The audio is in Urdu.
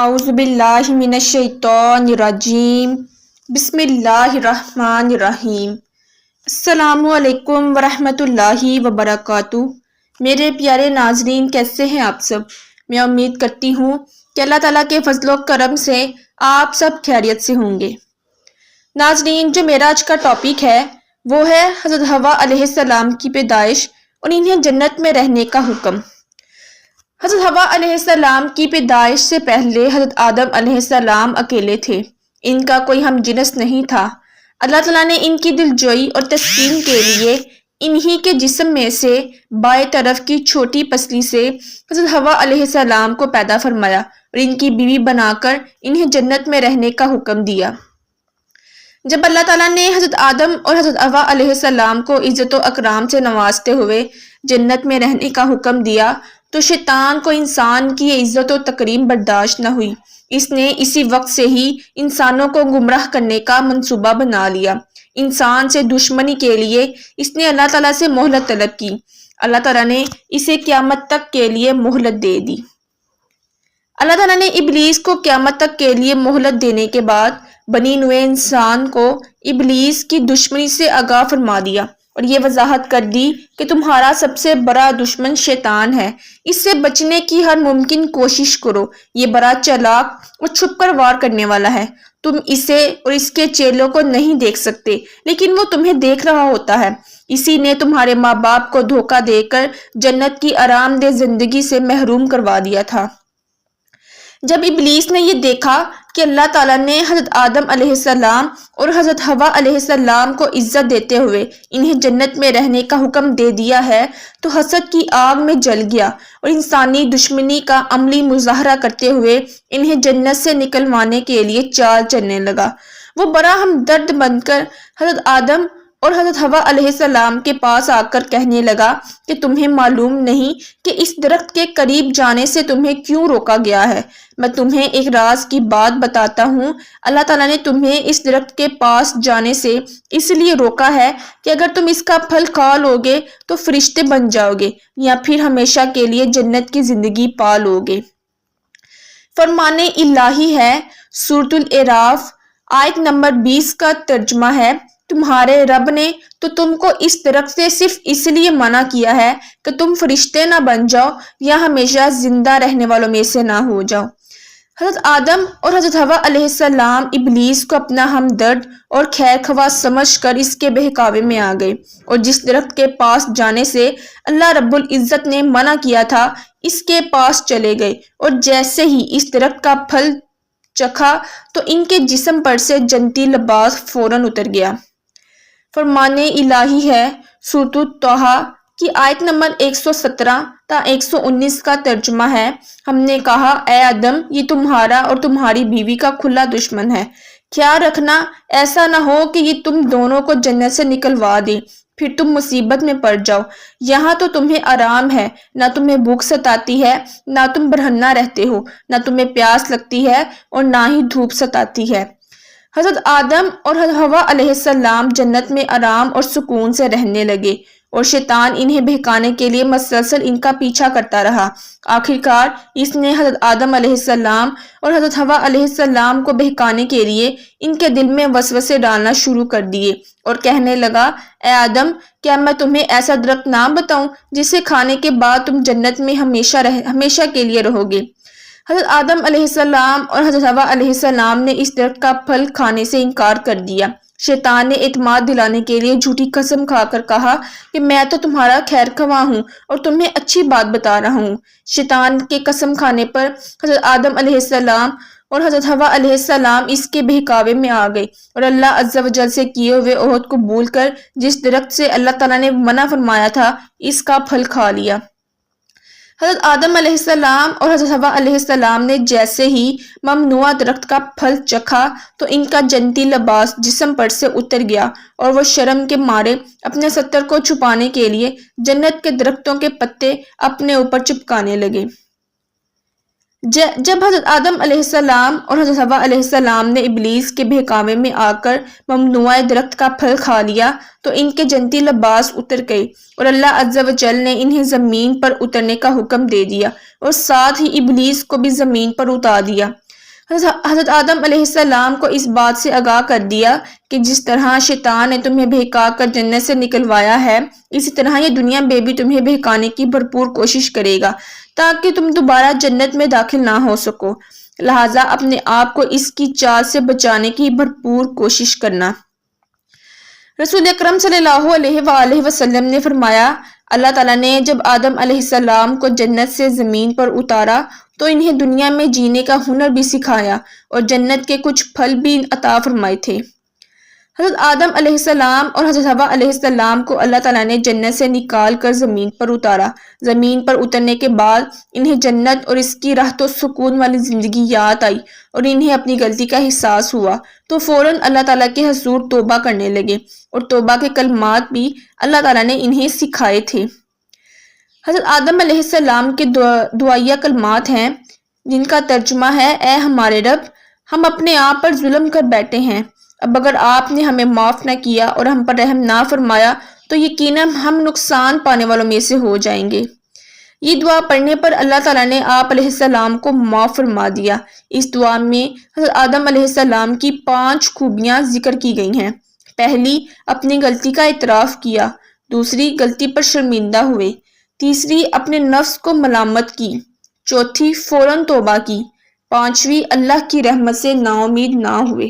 اعوذ باللہ من الشیطان الرجیم بسم اللہ الرحمن الرحیم۔ السلام علیکم ورحمۃ اللہ وبرکاتہ۔ میرے پیارے ناظرین، کیسے ہیں آپ سب؟ میں امید کرتی ہوں کہ اللہ تعالیٰ کے فضل و کرم سے آپ سب خیریت سے ہوں گے۔ ناظرین، جو میرا آج کا ٹاپک ہے وہ ہے حضرت حوا علیہ السلام کی پیدائش اور انہیں جنت میں رہنے کا حکم۔ حضرت حوا علیہ السلام کی پیدائش سے پہلے حضرت آدم علیہ السلام اکیلے تھے، ان کا کوئی ہم جنس نہیں تھا۔ اللہ تعالیٰ نے ان کی دل جوئی اور تسکین کے لیے انہی کے جسم میں سے بائیں طرف کی چھوٹی پسلی سے حضرت حوا علیہ السلام کو پیدا فرمایا اور ان کی بیوی بنا کر انہیں جنت میں رہنے کا حکم دیا۔ جب اللہ تعالیٰ نے حضرت آدم اور حضرت حوا علیہ السلام کو عزت و اکرام سے نوازتے ہوئے جنت میں رہنے کا حکم دیا تو شیطان کو انسان کی یہ عزت و تکریم برداشت نہ ہوئی۔ اس نے اسی وقت سے ہی انسانوں کو گمراہ کرنے کا منصوبہ بنا لیا۔ انسان سے دشمنی کے لیے اس نے اللہ تعالیٰ سے مہلت طلب کی۔ اللہ تعالیٰ نے اسے قیامت تک کے لیے مہلت دے دی۔ اللہ تعالیٰ نے ابلیس کو قیامت تک کے لیے مہلت دینے کے بعد بنی نوع انسان کو ابلیس کی دشمنی سے آگاہ فرما دیا اور یہ وضاحت کر دی کہ تمہارا سب سے بڑا دشمن شیطان ہے، اس سے بچنے کی ہر ممکن کوشش کرو۔ یہ بڑا چالاک اور چھپ کر وار کرنے والا ہے۔ تم اسے اور اس کے چیلوں کو نہیں دیکھ سکتے، لیکن وہ تمہیں دیکھ رہا ہوتا ہے۔ اسی نے تمہارے ماں باپ کو دھوکہ دے کر جنت کی آرام دہ زندگی سے محروم کروا دیا تھا۔ جب ابلیس نے یہ دیکھا کہ اللہ تعالیٰ نے حضرت آدم علیہ السلام اور حضرت حوا علیہ السلام کو عزت دیتے ہوئے انہیں جنت میں رہنے کا حکم دے دیا ہے تو حسد کی آگ میں جل گیا اور انسانی دشمنی کا عملی مظاہرہ کرتے ہوئے انہیں جنت سے نکلوانے کے لیے چال چلنے لگا۔ وہ بڑا ہمدرد بن کر حضرت آدم اور حضرت حوا علیہ السلام کے پاس آ کر کہنے لگا کہ تمہیں معلوم نہیں کہ اس درخت کے قریب جانے سے تمہیں کیوں روکا گیا ہے؟ میں تمہیں ایک راز کی بات بتاتا ہوں۔ اللہ تعالیٰ نے تمہیں اس درخت کے پاس جانے سے اس لیے روکا ہے کہ اگر تم اس کا پھل کھا لوگے تو فرشتے بن جاؤ گے یا پھر ہمیشہ کے لیے جنت کی زندگی پا لوگے۔ فرمان الہی ہے، سورۃ الاعراف آیت نمبر 20 کا ترجمہ ہے، تمہارے رب نے تو تم کو اس درخت سے صرف اس لیے منع کیا ہے کہ تم فرشتے نہ بن جاؤ یا ہمیشہ زندہ رہنے والوں میں سے نہ ہو جاؤ۔ حضرت آدم اور حضرت حوا علیہ السلام ابلیس کو اپنا ہمدرد اور خیر خواہ سمجھ کر اس کے بہکاوے میں آ گئے اور جس درخت کے پاس جانے سے اللہ رب العزت نے منع کیا تھا اس کے پاس چلے گئے، اور جیسے ہی اس درخت کا پھل چکھا تو ان کے جسم پر سے جنتی لباس فوراً اتر گیا۔ فرمان الہی ہے، سورۃ طٰہٰ کی آیت نمبر 117 تا 119 کا ترجمہ ہے، ہم نے کہا اے آدم، یہ تمہارا اور تمہاری بیوی کا کھلا دشمن ہے، خیال رکھنا ایسا نہ ہو کہ یہ تم دونوں کو جنت سے نکلوا دے، پھر تم مصیبت میں پڑ جاؤ۔ یہاں تو تمہیں آرام ہے، نہ تمہیں بھوک ستاتی ہے، نہ تم برہنہ رہتے ہو، نہ تمہیں پیاس لگتی ہے اور نہ ہی دھوپ ستاتی ہے۔ حضرت آدم اور حضرت حوا علیہ السلام جنت میں آرام اور سکون سے رہنے لگے اور شیطان انہیں بہکانے کے لیے مسلسل ان کا پیچھا کرتا رہا۔ آخرکار اس نے حضرت آدم علیہ السلام اور حضرت حوا علیہ السلام کو بہکانے کے لیے ان کے دل میں وسوسے ڈالنا شروع کر دیے اور کہنے لگا، اے آدم، کیا میں تمہیں ایسا درخت نہ بتاؤں جسے کھانے کے بعد تم جنت میں ہمیشہ کے لیے رہو گے؟ حضرت آدم علیہ السلام اور حضرت حوا علیہ السلام نے اس درخت کا پھل کھانے سے انکار کر دیا۔ شیطان نے اعتماد دلانے کے لیے جھوٹی قسم کھا کر کہا کہ میں تو تمہارا خیر خواہ ہوں اور تمہیں اچھی بات بتا رہا ہوں۔ شیطان کے قسم کھانے پر حضرت آدم علیہ السلام اور حضرت حوا علیہ السلام اس کے بہکاوے میں آ گئے اور اللہ عز و جل سے کیے ہوئے عہد کو بھول کر جس درخت سے اللہ تعالیٰ نے منع فرمایا تھا اس کا پھل کھا لیا۔ حضرت آدم علیہ السلام اور حضرت حوا علیہ السلام نے جیسے ہی ممنوع درخت کا پھل چکھا تو ان کا جنتی لباس جسم پر سے اتر گیا اور وہ شرم کے مارے اپنے ستر کو چھپانے کے لیے جنت کے درختوں کے پتے اپنے اوپر چپکانے لگے۔ جب حضرت آدم علیہ السلام اور حضرت حوا علیہ السلام نے ابلیس کے بہکاوے میں آ کر ممنوع درخت کا پھل کھا لیا تو ان کے جنتی لباس اتر گئے اور اللہ عز و جل نے انہیں زمین پر اترنے کا حکم دے دیا اور ساتھ ہی ابلیس کو بھی زمین پر اتار دیا۔ حضرت آدم علیہ السلام کو اس بات سے آگاہ کر دیا کہ جس طرح شیطان نے تمہیں بہکا کر جنت سے نکلوایا ہے، اسی طرح یہ دنیا میں بھی تمہیں بہکانے کی بھرپور کوشش کرے گا تاکہ تم دوبارہ جنت میں داخل نہ ہو سکو، لہٰذا اپنے آپ کو اس کی چال سے بچانے کی بھرپور کوشش کرنا۔ رسول اکرم صلی اللہ علیہ وآلہ وسلم نے فرمایا، اللہ تعالیٰ نے جب آدم علیہ السلام کو جنت سے زمین پر اتارا تو انہیں دنیا میں جینے کا ہنر بھی سکھایا اور جنت کے کچھ پھل بھی عطا فرمائے تھے۔ حضرت آدم علیہ السلام اور حضرت حوا علیہ السلام کو اللہ تعالیٰ نے جنت سے نکال کر زمین پر اتارا۔ زمین پر اترنے کے بعد انہیں جنت اور اس کی راحت و سکون والی زندگی یاد آئی اور انہیں اپنی غلطی کا احساس ہوا تو فوراً اللہ تعالیٰ کے حضور توبہ کرنے لگے اور توبہ کے کلمات بھی اللہ تعالیٰ نے انہیں سکھائے تھے۔ حضرت آدم علیہ السلام کے دعائیہ کلمات ہیں جن کا ترجمہ ہے، اے ہمارے رب، ہم اپنے آپ پر ظلم کر بیٹھے ہیں، اب اگر آپ نے ہمیں معاف نہ کیا اور ہم پر رحم نہ فرمایا تو یقیناً ہم نقصان پانے والوں میں سے ہو جائیں گے۔ یہ دعا پڑھنے پر اللہ تعالیٰ نے آپ علیہ السلام کو معاف فرما دیا۔ اس دعا میں حضرت آدم علیہ السلام کی 5 خوبیاں ذکر کی گئی ہیں۔ پہلی، اپنی غلطی کا اعتراف کیا۔ دوسری، غلطی پر شرمندہ ہوئے۔ تیسری، اپنے نفس کو ملامت کی۔ چوتھی، فوراً توبہ کی۔ پانچویں، اللہ کی رحمت سے نا امید نہ ہوئے۔